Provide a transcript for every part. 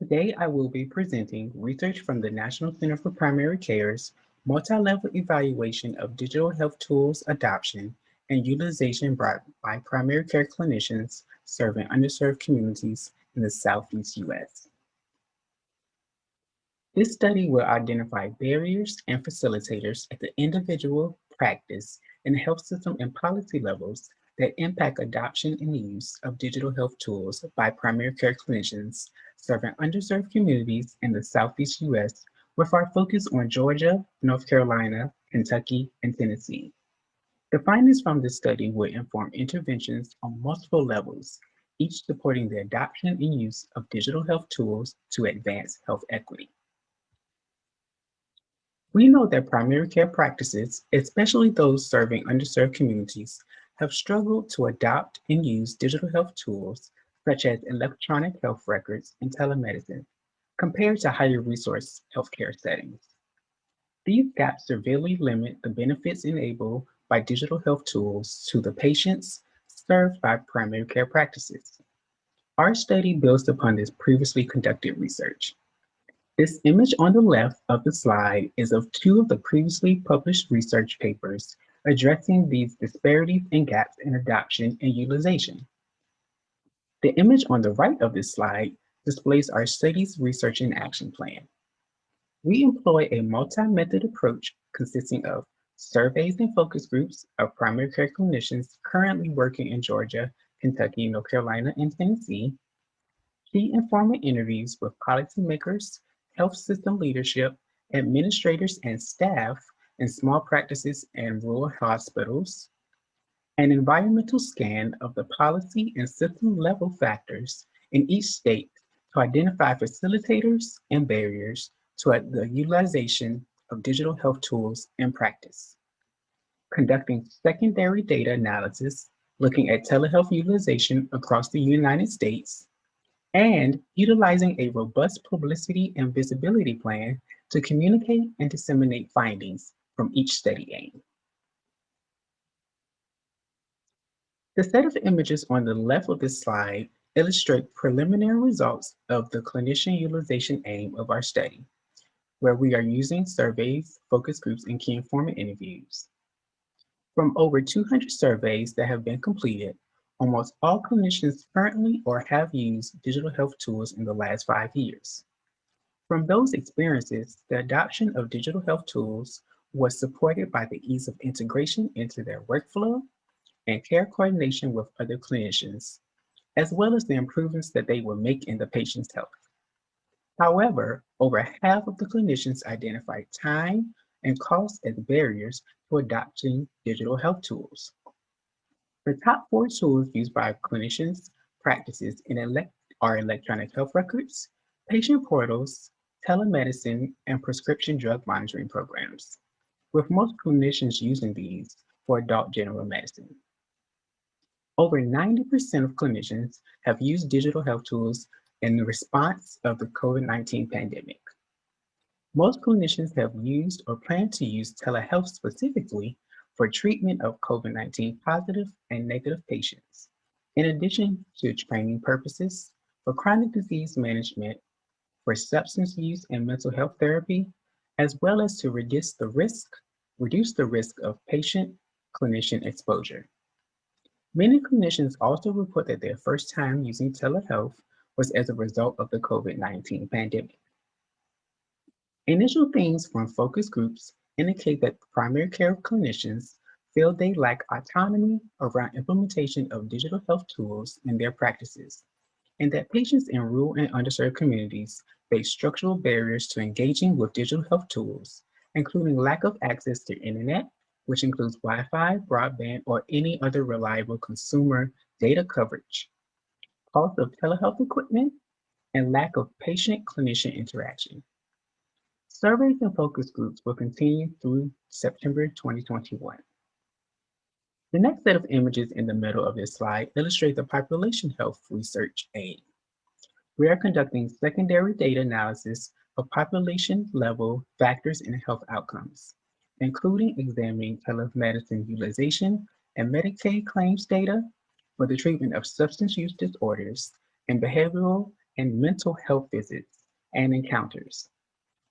Today, I will be presenting research from the National Center for Primary Care's multi-level evaluation of digital health tools adoption and utilization brought by primary care clinicians serving underserved communities in the Southeast U.S. This study will identify barriers and facilitators at the individual, practice, and health system and policy levels that impact adoption and use of digital health tools by primary care clinicians serving underserved communities in the Southeast U.S., with our focus on Georgia, North Carolina, Kentucky, and Tennessee. The findings from this study will inform interventions on multiple levels, each supporting the adoption and use of digital health tools to advance health equity. We know that primary care practices, especially those serving underserved communities, have struggled to adopt and use digital health tools such as electronic health records and telemedicine compared to higher resource healthcare settings. These gaps severely limit the benefits enabled by digital health tools to the patients served by primary care practices. Our study builds upon this previously conducted research. This image on the left of the slide is of two of the previously published research papers addressing these disparities and gaps in adoption and utilization. The image on the right of this slide displays our study's research and action plan. We employ a multi-method approach consisting of surveys and focus groups of primary care clinicians currently working in Georgia, Kentucky, North Carolina, and Tennessee, key informant interviews with policymakers, health system leadership, administrators, and staff in small practices and rural hospitals, an environmental scan of the policy and system level factors in each state to identify facilitators and barriers to the utilization of digital health tools in practice, conducting secondary data analysis looking at telehealth utilization across the United States, and utilizing a robust publicity and visibility plan to communicate and disseminate findings from each study aim. The set of images on the left of this slide illustrate preliminary results of the clinician utilization aim of our study, where we are using surveys, focus groups, and key informant interviews. From over 200 surveys that have been completed, almost all clinicians currently or have used digital health tools in the last 5 years. From those experiences, the adoption of digital health tools was supported by the ease of integration into their workflow and care coordination with other clinicians, as well as the improvements that they will make in the patient's health. However, over half of the clinicians identified time and cost as barriers to adopting digital health tools. The top 4 tools used by clinicians' practices are electronic health records, patient portals, telemedicine, and prescription drug monitoring programs, with most clinicians using these for adult general medicine. Over 90% of clinicians have used digital health tools in the response of the COVID-19 pandemic. Most clinicians have used or plan to use telehealth specifically for treatment of COVID-19 positive and negative patients, in addition to training purposes, for chronic disease management, for substance use and mental health therapy, as well as to reduce the risk of patient-clinician exposure. Many clinicians also report that their first time using telehealth was as a result of the COVID-19 pandemic. Initial themes from focus groups indicate that primary care clinicians feel they lack autonomy around implementation of digital health tools in their practices, and that patients in rural and underserved communities face structural barriers to engaging with digital health tools, including lack of access to internet, which includes Wi-Fi, broadband, or any other reliable consumer data coverage, cost of telehealth equipment, and lack of patient-clinician interaction. Surveys and focus groups will continue through September 2021. The next set of images in the middle of this slide illustrate the population health research aim. We are conducting secondary data analysis of population-level factors in health outcomes, including examining telemedicine utilization and Medicaid claims data for the treatment of substance use disorders and behavioral and mental health visits and encounters,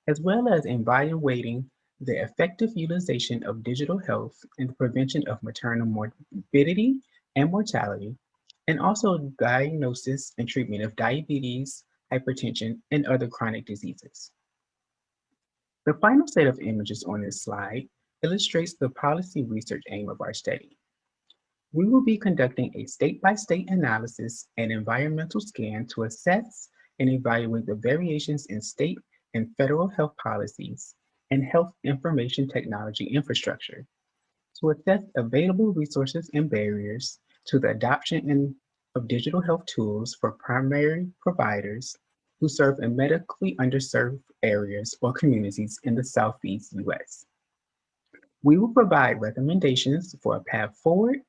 as well as evaluating the effective utilization of digital health in the prevention of maternal morbidity and mortality, and also diagnosis and treatment of diabetes, hypertension, and other chronic diseases. The final set of images on this slide illustrates the policy research aim of our study. We will be conducting a state-by-state analysis and environmental scan to assess and evaluate the variations in state and federal health policies and health information technology infrastructure to assess available resources and barriers to the adoption of digital health tools for primary providers who serve in medically underserved areas or communities in the Southeast US. We will provide recommendations for a path forward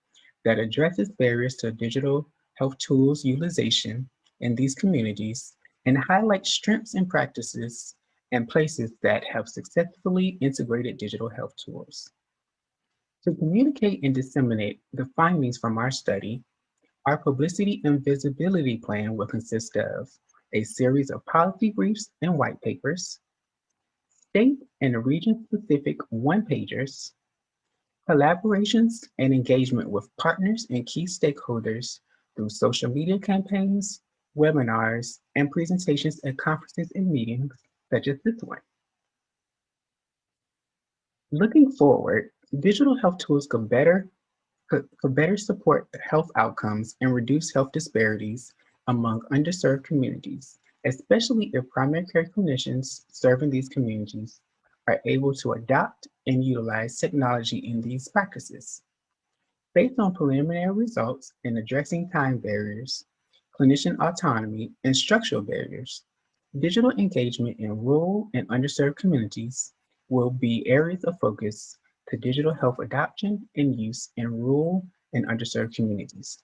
that addresses barriers to digital health tools utilization in these communities and highlight strengths and practices and places that have successfully integrated digital health tools. To communicate and disseminate the findings from our study, our publicity and visibility plan will consist of a series of policy briefs and white papers, state and region-specific one-pagers, collaborations and engagement with partners and key stakeholders through social media campaigns, webinars, and presentations at conferences and meetings such as this one. Looking forward, digital health tools could better support health outcomes and reduce health disparities among underserved communities, especially if primary care clinicians serving these communities are able to adopt and utilize technology in these practices. Based on preliminary results in addressing time barriers, clinician autonomy, and structural barriers, digital engagement in rural and underserved communities will be areas of focus to digital health adoption and use in rural and underserved communities.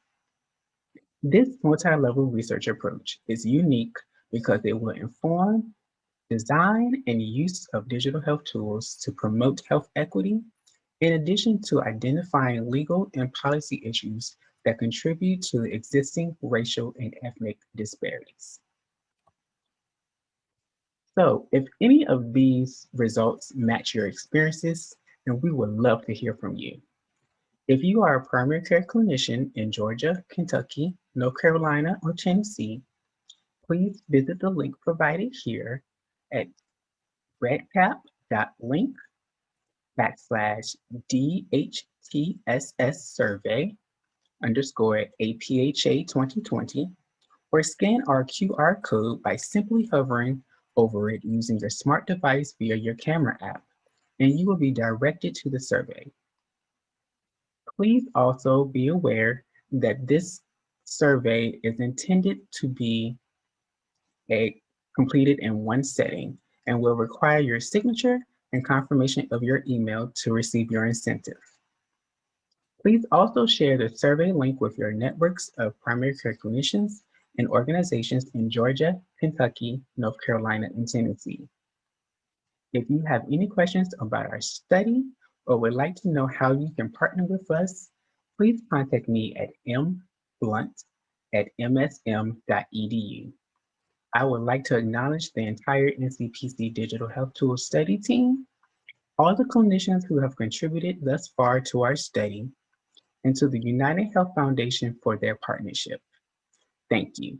This multi-level research approach is unique because it will inform design and use of digital health tools to promote health equity, in addition to identifying legal and policy issues that contribute to existing racial and ethnic disparities. So if any of these results match your experiences, then we would love to hear from you. If you are a primary care clinician in Georgia, Kentucky, North Carolina, or Tennessee, please visit the link provided here at redcap.link/DHTSS survey _ APHA 2020, or scan our QR code by simply hovering over it using your smart device via your camera app, and you will be directed to the survey. Please also be aware that this survey is intended to be completed in one setting and will require your signature and confirmation of your email to receive your incentive. Please also share the survey link with your networks of primary care clinicians and organizations in Georgia, Kentucky, North Carolina, and Tennessee. If you have any questions about our study or would like to know how you can partner with us, please contact me at mblunt@msm.edu. I would like to acknowledge the entire NCPC Digital Health Tools study team, all the clinicians who have contributed thus far to our study, and to the United Health Foundation for their partnership. Thank you.